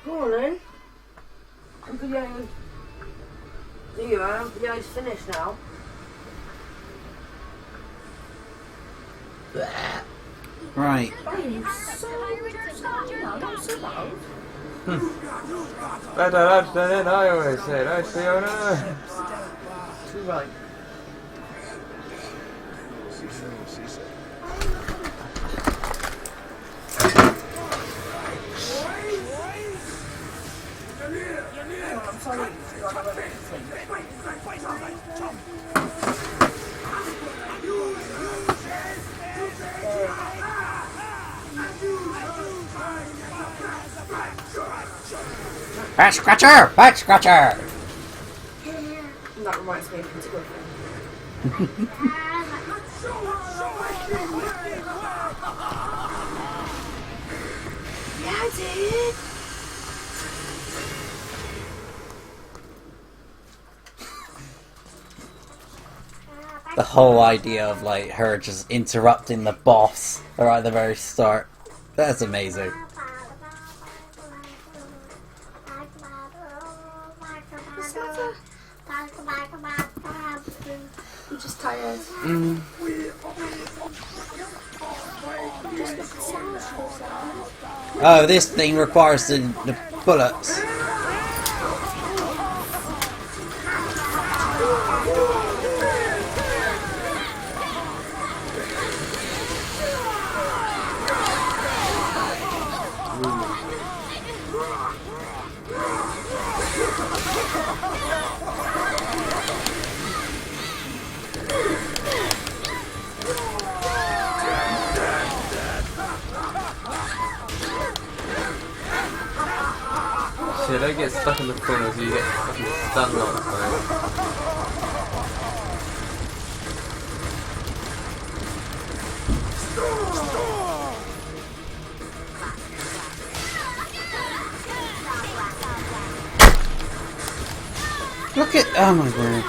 Go on then. Video's finished now. Right. I always say, I say, oh no. Too right. Back scratcher! Back scratcher! That reminds me of his girlfriend. Yeah, I did. The whole idea of like her just interrupting the boss right at the very start. That's amazing. I'm just tired. Oh, this thing requires the bullets. Shit, don't get stuck in the corner so you get fucking stunned all the time. Look at, oh my god.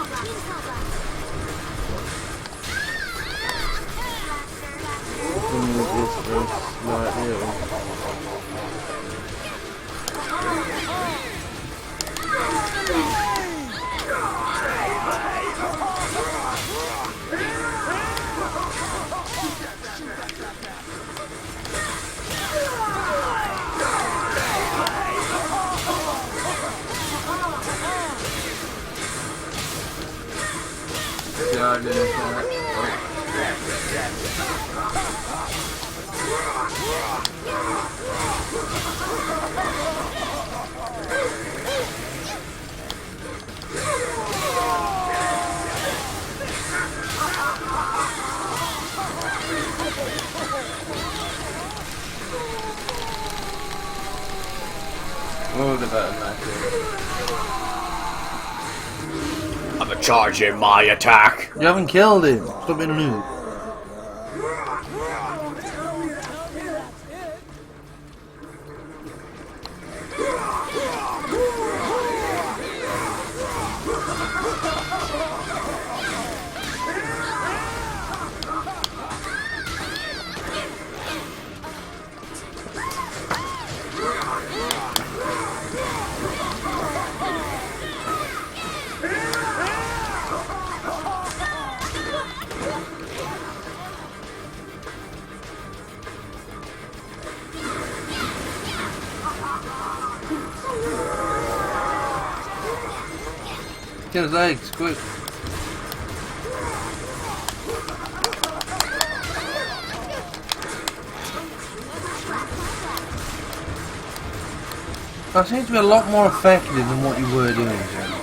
I'm charging my attack. You haven't killed him. Stop being a noob. Get his legs, quick. That seems to be a lot more effective than what you were doing, Jeremy.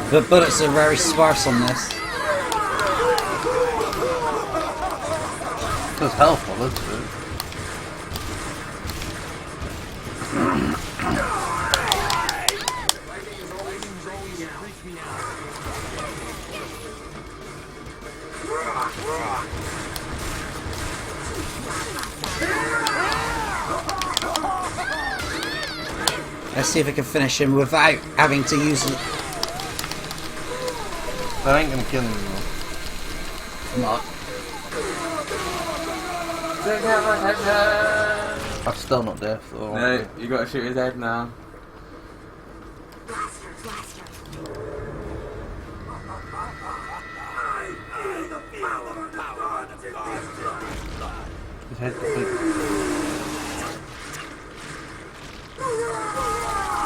The bullets are very sparse on this. That's helpful, that's it. Let's see if I can finish him without having to use it. That ain't gonna kill him anymore. Not. Take out my head. I'm still not deaf though. No, you gotta shoot his head now. His head complete.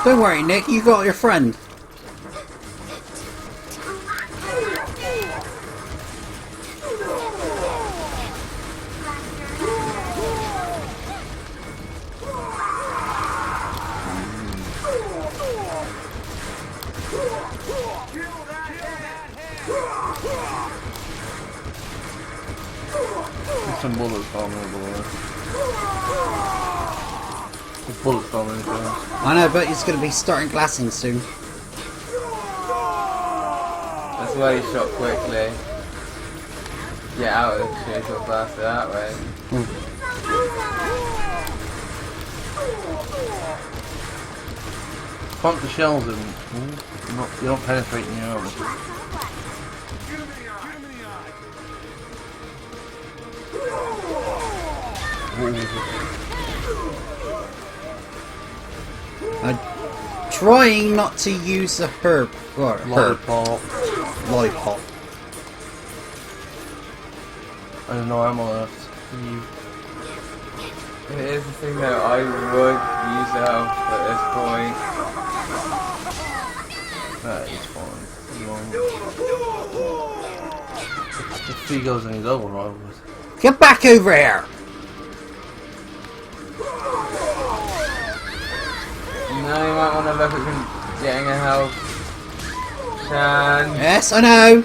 Don't worry, Nick. You got your friend. There's some bullets falling over there. There's bullets falling into us. I know, but he's going to be starting glassing soon. That's why you shot quickly. Get out of the shit or faster that way. Pump the shells in. You're not penetrating the armor. I'm trying not to use a herb. Or Lollypop. Lollypop. I don't know ammo left. Here's the thing though, I would use health at this point. That is fine. If he goes any lower, I would. Get back over here! No, you might want to look at getting a health. Shan. Yes, I know.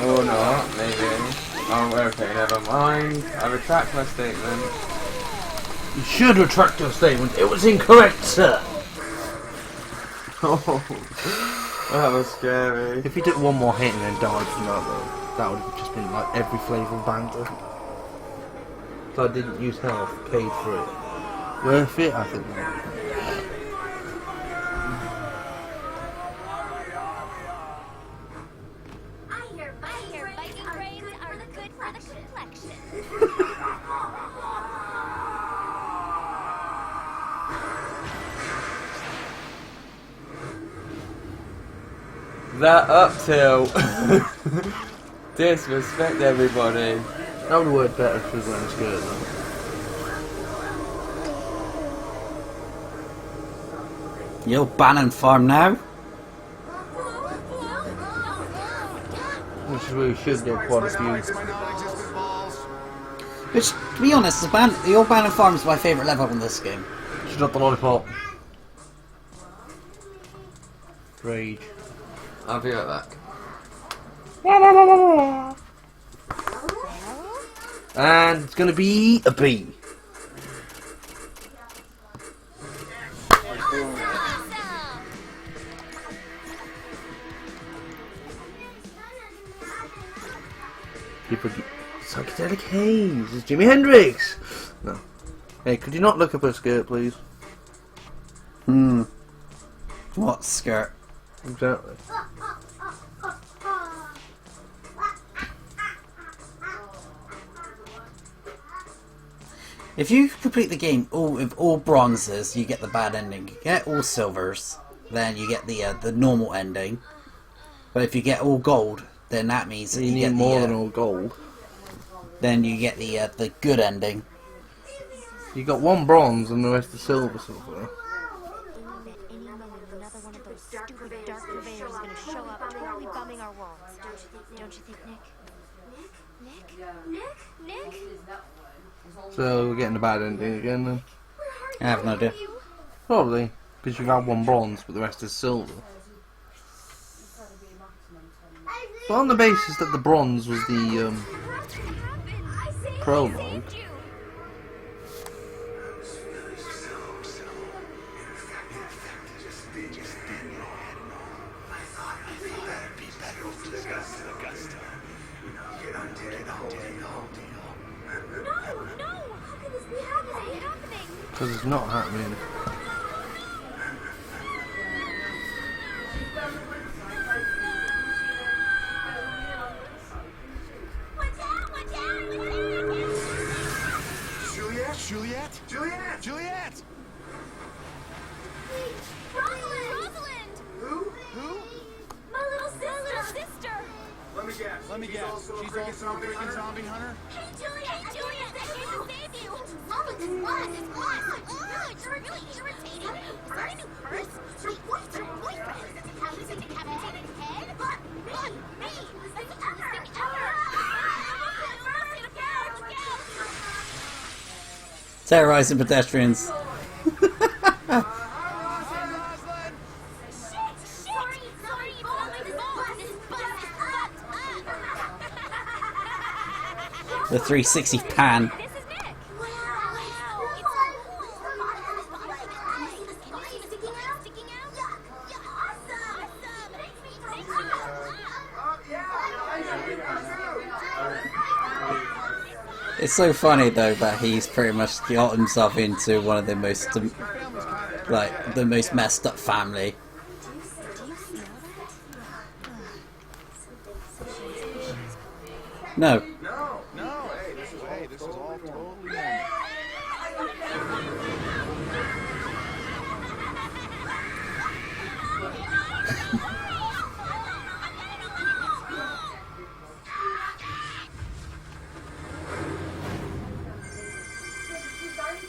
Or not, maybe. Oh, okay, never mind. I retract my statement. You should retract your statement. It was incorrect, sir. Oh, that was scary. If he took one more hit and then died from that, though, that would have just been like every flavour of banter. So I didn't use health, paid for it. Worth it, I think. I hear Viking brains are good for the complexion. That up till. Disrespect everybody. That would have worked better if we were wearing a skirt, though. You'll Bannon farm now? Which is where we should get quite a few. Which, to be honest, the old Bannon farm is my favourite level in this game. Should drop the lollipop. Rage. I'll be right back. And it's gonna be a B. People get psychedelic haze. It's Jimi Hendrix. No. Hey, could you not look up her skirt, please? What skirt? Exactly. If you complete the game with all bronzes, you get the bad ending. If you get all silvers, then you get the normal ending. But if you get all gold, then that means that You you need get more the, than all gold. then you get the good ending. You got one bronze and the rest is silver so far. At any moment, another one of those stupid dark purveyors is gonna show up, totally bumming our worlds. Don't you think, Nick? Nick? So we're getting the bad ending again then. I have no idea. Probably. Because you've had one bronze but the rest is silver. But on the basis that the bronze was the prologue. Because it's not happening. Juliet? Juliet? Juliet! Rosalind! Who? My little sister! Let me guess. She's also a freaking zombie hunter? Hey, Juliet, I came to save you! Rosalind, it's what? It's really irritating. Is that a new purse? Your boyfriend? He's a decapitated head? Look, me! It's the best thing ever! Terrorizing pedestrians. The 360 pan. This is Nick. Wow. Sticking out? Awesome. It's so funny though that he's pretty much got himself into one of the most, like, the most messed up family. No. No. Hey, this is all totally normal.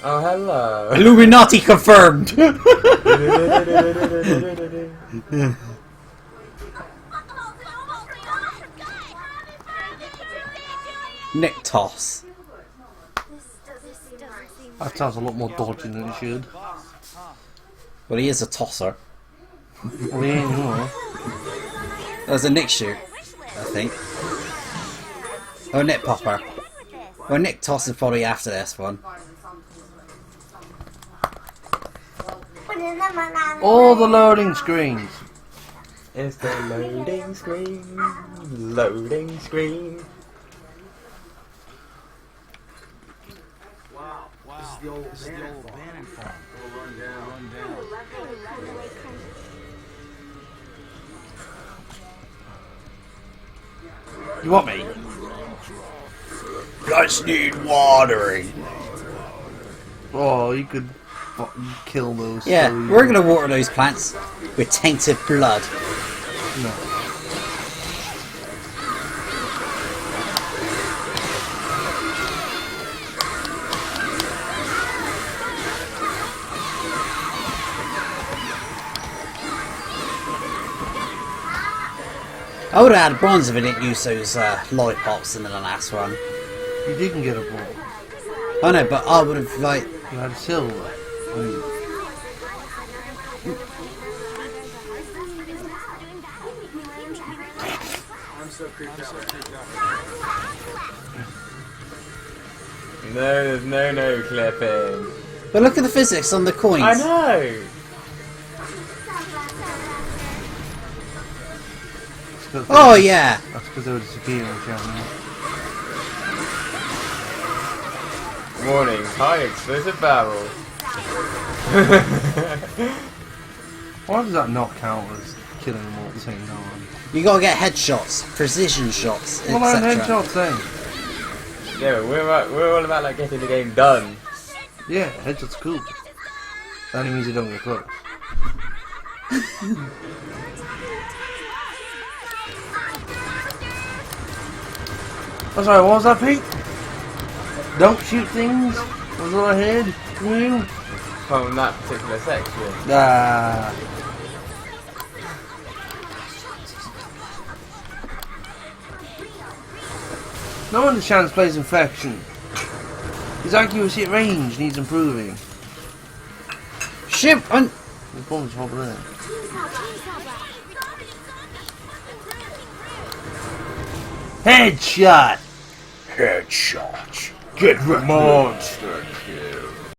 Oh, hello. Illuminati confirmed! Nick Toss. That sounds a lot more dodgy than it should. Well, he is a tosser. Well, he ain't more. That was a Nick shoot, I think. Oh, Nick Popper. Well, Nick Toss is probably after this one. All the loading screens. It's the loading screen. Loading screen. Wow. This is the old abandoned farm. Run down. You want me? Just need watering. Oh, you could fucking kill those. Yeah, so we're gonna water those plants with tainted blood. No. I would have had bronze if I didn't use those lollipops in the last one. You didn't get a ball. I know, but I would have, like... You had silver. I'm so creeped out right now. No, there's no clipping. But look at the physics on the coins. I know! Oh, yeah. That's because they were disappearing, Shannon. Warning, high explosive barrel. Why does that not count as killing them all at the same time? You gotta get headshots, precision shots, What about etc. headshots then? Yeah, but we're all about like getting the game done. Yeah, headshots are cool. That only means you don't get close. I'm sorry, what was that, Pete? Don't shoot things? Was what I heard from you? From that particular section. Ah. No wonder Chance plays Infection. His accuracy at range needs improving. Shit! The bomb's over there. Headshot! Headshot. Get monster kill.